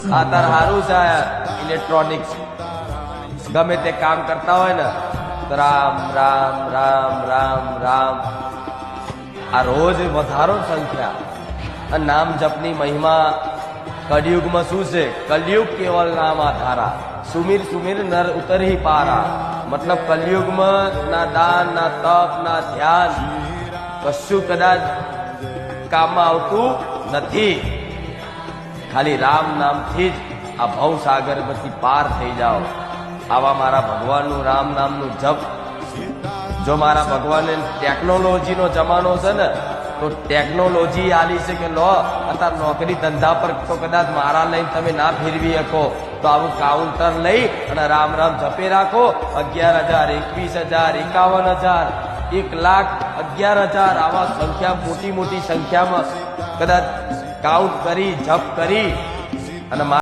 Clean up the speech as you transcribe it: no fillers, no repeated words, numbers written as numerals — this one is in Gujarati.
આ તાર સારું છે ઇલેક્ટ્રોનિક્સ ગમે તે કામ કરતા હોય ને તો રામ રામ રામ રામ રામ આ રોજ વધારો સંખ્યા નામ જપની મહિમા કળિયુગમાં શું છે કલયુગ કેવલ નામ આધારા સુમીર સુમીર નર ઉતરહી પારા મતલબ કલયુગમાં ના દાન ના તપ ના ધ્યાન કશું કદાચ કામમાં આવતું નથી ખાલી રામ નામથી જ આ ભવસાગર માંથી પાર થઈ જાઓ આવા મારા ભગવાનનું રામ નામનું જપ જો મારા ભગવાને ટેકનોલોજીનો જમાનો છે ને તો ટેકનોલોજી આલી છે કે લો અત્યારે નોકરી ધંધા પર તો કદાચ મારા લઈને તમે ના ફેરવી શકો તો આવું કાઉન્ટર લઈ અને રામ રામ જપે રાખો 11,000 21,000 51,000 1,11,000 આવા સંખ્યા મોટી મોટી સંખ્યામાં કદાચ કાઉન્ટ કરી જપ કરી અને